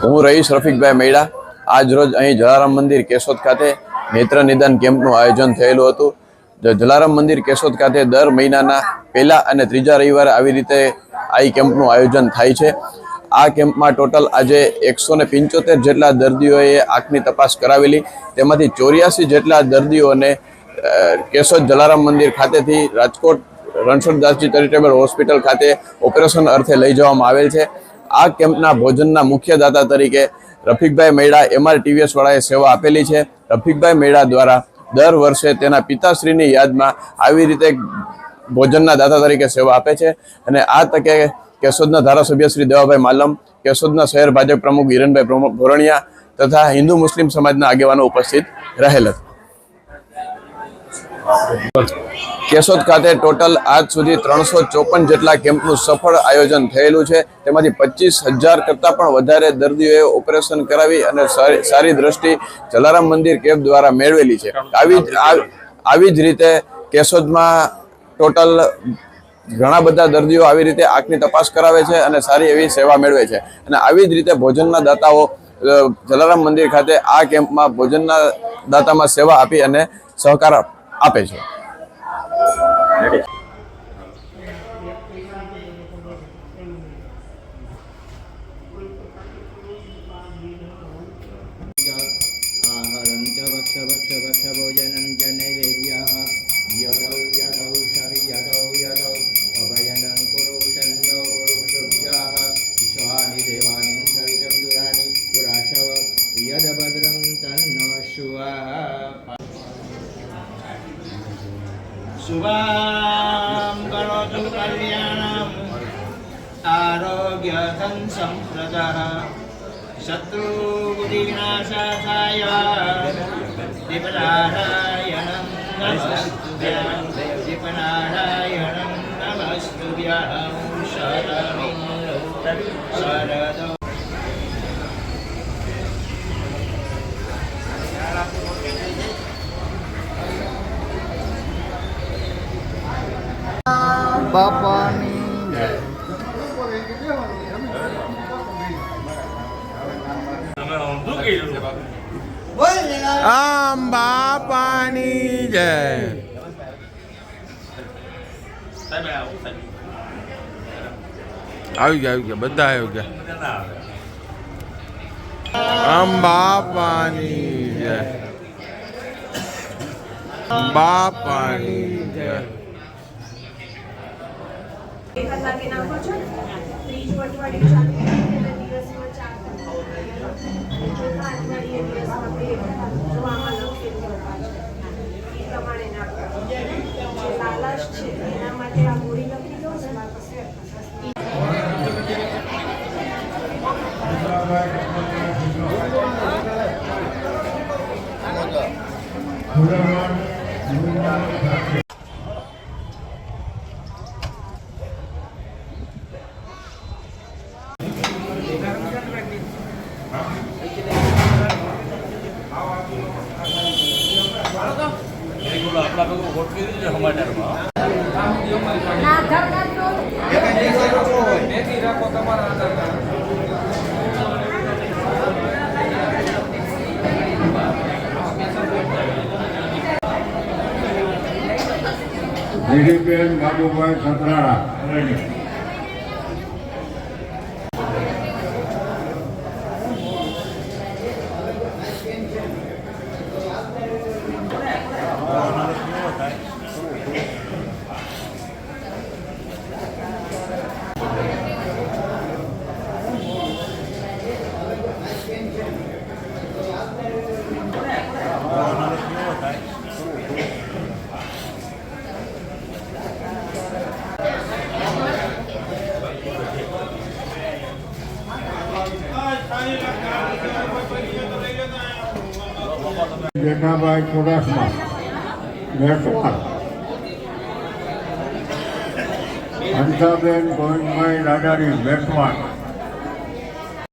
હું રહીશ રફીકભાઈ મેડા। આજ રોજ અહીં જલારામ મંદિર કેશોદ ખાતે નેત્ર નિદાન કેમ્પનું આયોજન થયેલું હતું। જલારામ મંદિર કેશોદ ખાતે દર મહિનાના પહેલા અને ત્રીજા રવિવારે આવી રીતે આ કેમ્પનું આયોજન થાય છે। આ કેમ્પમાં ટોટલ આજે 175 જેટલા દર્દીઓએ આંખની તપાસ કરાવેલી, તેમાંથી 84 જેટલા દર્દીઓને કેશોદ જલારામ મંદિર ખાતેથી રાજકોટ રણછોડદાસજી ચેરિટેબલ હોસ્પિટલ ખાતે ઓપરેશન અર્થે લઈ જવામાં આવેલ છે। આ કેમ્પના ભોજનના મુખ્ય દાતા તરીકે રફીકભાઈ મેડા MR TVS વાળાએ સેવા આપેલી છે। રફીકભાઈ મેડા દ્વારા દર વર્ષે તેના પિતાશ્રીની યાદમાં આવી રીતે ભોજનના દાતા તરીકે સેવા આપે છે। અને આ તકે કેશોદના ધારાસભ્ય શ્રી દેવાભાઈ માલમ, કેશોદના શહેર ભાજપ પ્રમુખ હિરણભાઈ ભોરણિયા તથા હિન્દુ મુસ્લિમ સમાજના આગેવાનો ઉપસ્થિત રહેલ હતા। કેશોદ ખાતે ટોટલ આજ સુધી 354 જેટલા કેમ્પનું સફળ આયોજન થયેલું છે। તેમાંથી 25,000 કરતાં પણ વધારે દર્દીઓએ ઓપરેશન કરાવી અને સારી દ્રષ્ટિ જલારામ મંદિર કેમ્પ દ્વારા મેળવેલી છે। આવી જ રીતે કેશોદમાં ટોટલ ઘણા બધા દર્દીઓ આવી રીતે આંખની તપાસ કરાવે છે અને સારી એવી સેવા મેળવે છે। અને આવી જ રીતે ભોજનના દાતાઓ જલારામ મંદિર ખાતે આ કેમ્પમાં ભોજનના દાતામાં સેવા આપી અને સહકાર આપે છે। शुभां करोतु कल्याणम् आरोग्यधन सम्प्रदः शत्रुबुद्धिविनाशाय दीपनारायणं नमस्तुभ्यं दीपनारायणं नमस्तुभ्यं शरदो બાપાની આમ બાપાની જય। આવી ગયા બધા આવી ગયા। આમ બાપાની જય, બાપાની જય। કલાકે નાખો છો, ત્રીજ વટવાળી ચાલુ દિવસમાં 4 ચોથા અઠવાડિયે દિવસમાં 2 જો આમાં લખેલું એ પ્રમાણે નાખો। જે લાલાશ છે એના માટે આ ગોળી લખી દો ને પછી નિધિબેન બાબુભાઈ સતરાણા। જેઠાભાઈ ચુડાસમા મેટવાડ। હંસાબેન ગોવિંદભાઈ લાડારી મેટવાડ।